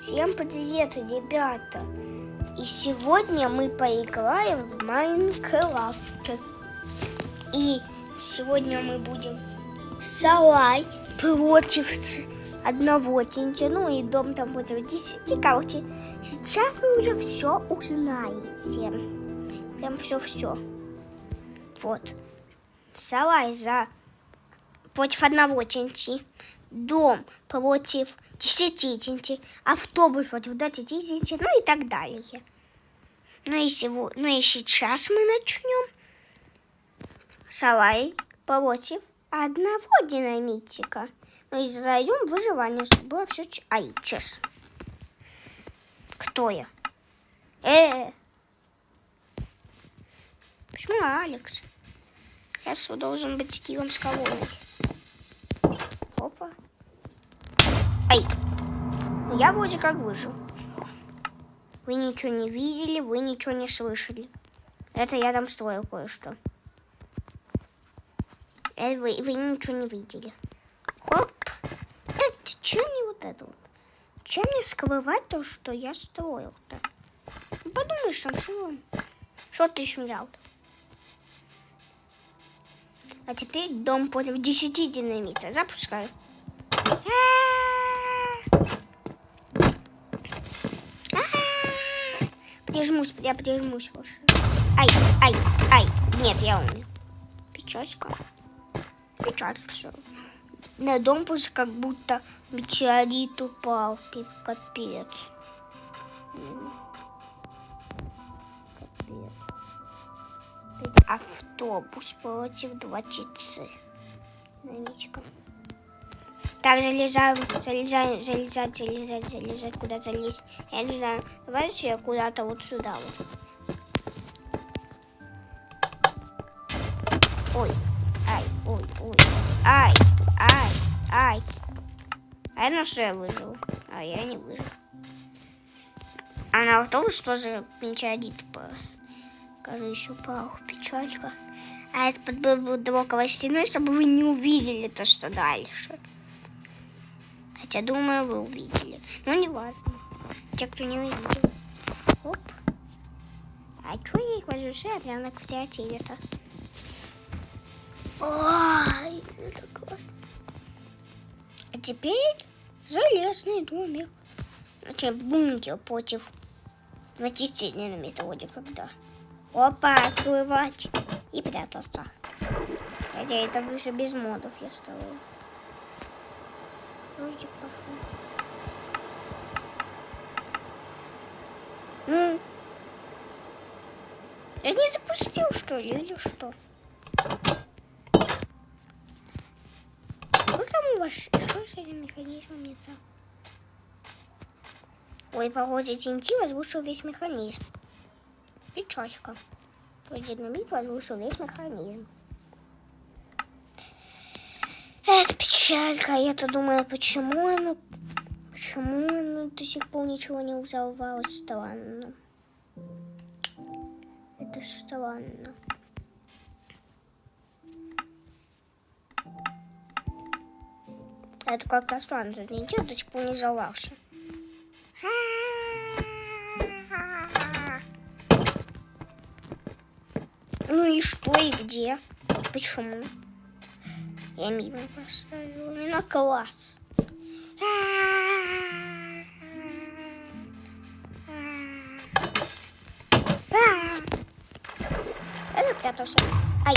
Всем привет, ребята! И сегодня мы поиграем в Майнкрафт. И сегодня мы будем сарай против одного тенти, ну и дом там против 10. Короче, сейчас вы уже все узнаете. Прям все. Вот. Сарай против одного тенти. Дом против 10 тенти. Автобус против 20 тенти. Ну и так далее. Ну и сейчас мы начнем. Сарай против одного динамитика. Ну и зайдем в выживание, чтобы было все... Ай, сейчас. Кто я? Почему Алекс? Сейчас должен быть Стивом Скалой. Опа. Ай. Я вроде как выжил. Вы ничего не видели, вы ничего не слышали. Это я там строил кое-что. Вы ничего не видели. Хоп. Это что не вот это вот? Чем мне скрывать то, что я строил-то? Ну, подумаешь, сам целом. Что ты шмял-то? А теперь дом против 10 динамита. Запускаю. Я прижмусь. Ай. Нет, я умер. Печалька. Все. На дом просто как будто метеорит упал. Капец. Автобус против 20. Динамитика. Так, залезать, куда залезть. Я не знаю. Давайте я куда-то вот сюда вот. Ой. Ай. А на что я выжил? А я не выжил. А на автобус тоже метеорит, кажется, упал. Печалька. А это под блоковой стеной, чтобы вы не увидели то, что дальше. Хотя, думаю, вы увидели. Но не важно. Те, кто не увидел. Оп. А что я их возьму? Я прям в театре-то. Ой, это классно. А теперь железный домик. Значит, бункер против 20 динамита вроде когда. Опа, открывать. И прятаться. Хотя это выше без модов я стала. Дождик пошел. Ну, я не запустил, что ли, или что? Что там у вас? Что с этим механизмом не так? Ой, похоже, TNT возвышил весь механизм. Печалька. Динамит возвышил весь механизм. Это печалька. Я-то думаю, почему оно до сих пор ничего не взорвалось? Странно. Это странно. Это как-то странно. Ничего до сих пор не взорвался. Ну и что, и где? Почему? Я мимо поставила. Не на класс. Это прятался. Ай.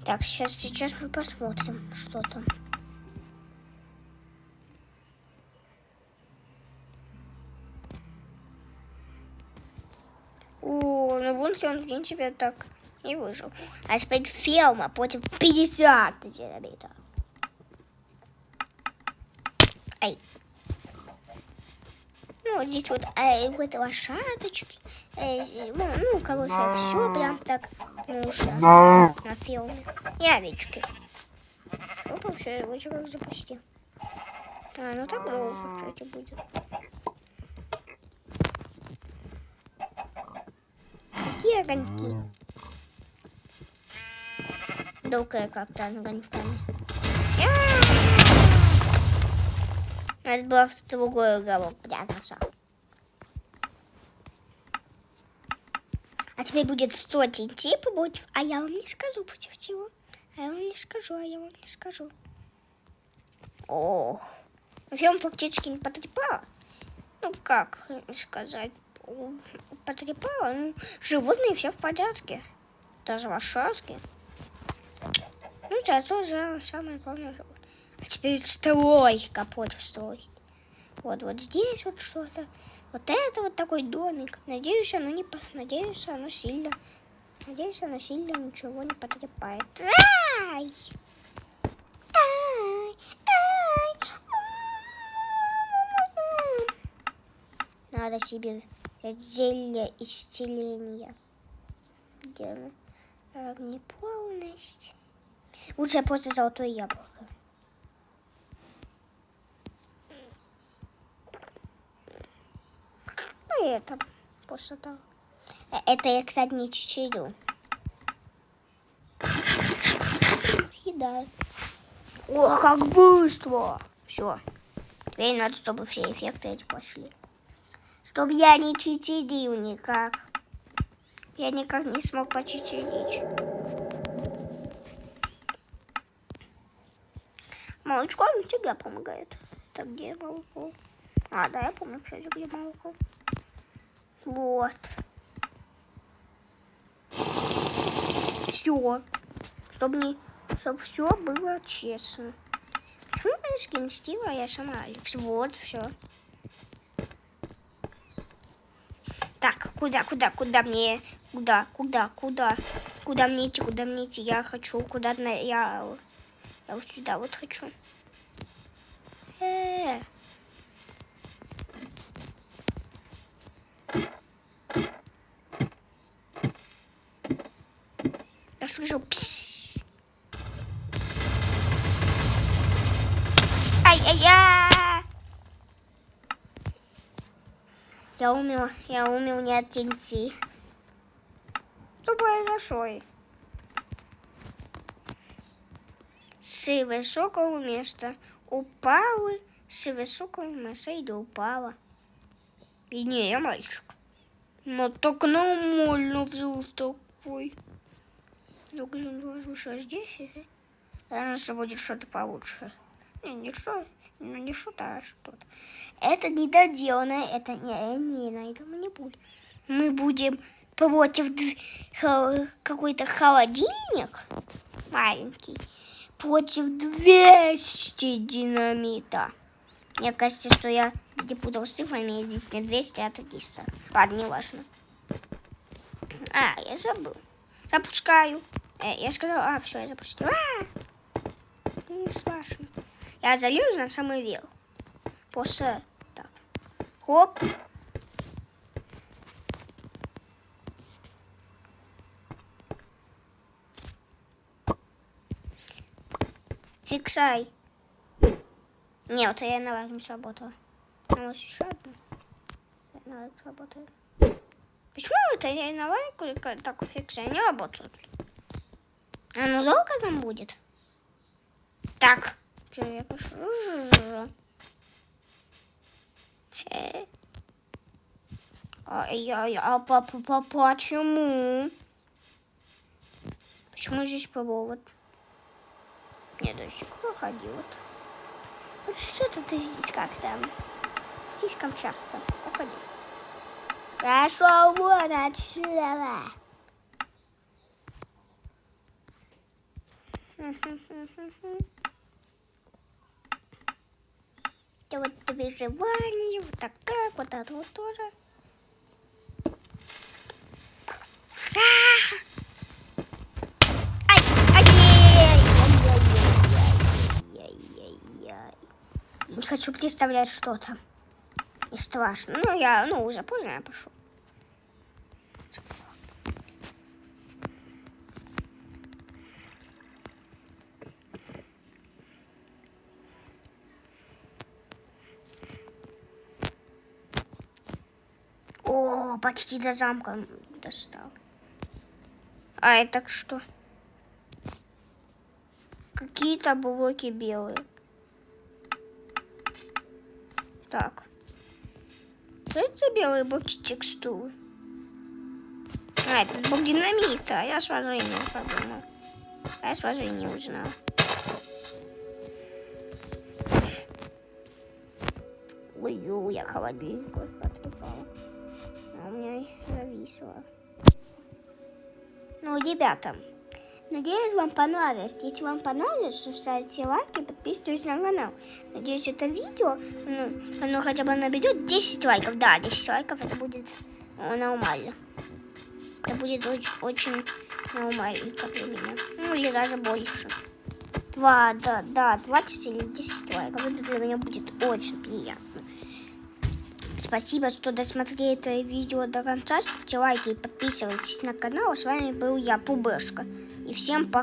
Так, сейчас мы посмотрим, что там. Ну бункер он, в принципе, так и выжил. А теперь ферма против 50 динамита. Ай. Ну, здесь вот лошадочки. Ну, короче, все прям так на ферме. И овечки. Опа, все, вроде как запустил. Ну так долго, кстати, будет. Какие огоньки? Долгая как-то огоньками. Надо было в другой уголок прятаться. А теперь будет 100 теней побудь. А я вам не скажу против чего. А я вам не скажу. Ох. Я фактически не потрепала. Ну, как сказать, потрепала. Ну, животные все в порядке. Даже лошадки. Ну, это тоже самое главное. А теперь стройка под стройкой. Вот здесь вот что-то. Вот это вот такой домик. Надеюсь, оно не... Надеюсь, оно сильно... Надеюсь, оно сильно ничего не потрепает. Ай! Ай! Ай! Надо себе зелье исцеления. Делаем неполность. Лучше просто золотое яблоко. Ну и это просто так. Это я, кстати, не чечерю. Съедаю. О, как быстро! Все. Теперь надо, чтобы все эффекты эти пошли. Чтобы я не читерил никак. Я никак не смог почитерить. Молочко не всегда помогает. Так, где молоко? А, да, я помню, кстати, где молоко. Вот. Все. Чтобы все было честно. Почему я с кем Стива, а я сама Алекс? Вот, все. Так, куда мне? Куда мне идти? Я хочу, я вот сюда вот хочу. Я слышу пс. Ай-яй-яй! Я умер не от теней. Что произошло? С высокого места упала, с высокого места и упала. И не, я мальчик. Но так нормально взялся такой. Что здесь? Наверное, будет что-то получше. Не что-то, а что-то. Это недоделанное, это не на этом не будет. Мы будем против какой-то холодильник маленький против 200 динамита. Мне кажется, что я перепутал с цифрами, здесь не 200, а 300. Ладно, не важно. Я забыл. Запускаю. Я сказала, все, я запустила. Не страшно. Я залезу на самый верх. После так. Хоп. Фиксай. Нет, я на лайк не сработала. Вот еще одну. На лайк сработает. Почему это я на лайк или так фиксай не работает? Оно долго там будет? Так. Что я пишу? Почему? Почему здесь повод? Нет, до сих пор ходил. Вот что-то ты здесь как там? Слишком часто. Уходи. Пошел вон отсюда. Это вот выживание, вот так, вот это вот тоже. Не хочу представлять, что там. Не страшно. Уже поздно я пошел. О, почти до замка достал. А это что? Какие-то блоки белые. Так. Что это за белые боки текстуры? А, это блок динамита. Я сразу не подумал. Я сразу не узнал. Ой-ой, я холодильник отрывала. А у меня зависло. Ну, ребята, надеюсь, вам понравилось. Если вам понравилось, то ставьте лайки, подписывайтесь на канал. Надеюсь, это видео, оно хотя бы наберет 10 лайков. Да, 10 лайков, это будет нормально. Это будет очень нормально, как для меня. Ну, или даже больше. 20 или 10 лайков. Это для меня будет очень приятно. Спасибо, что досмотрели это видео до конца. Ставьте лайки и подписывайтесь на канал. С вами был я, Пубешка. И всем пока.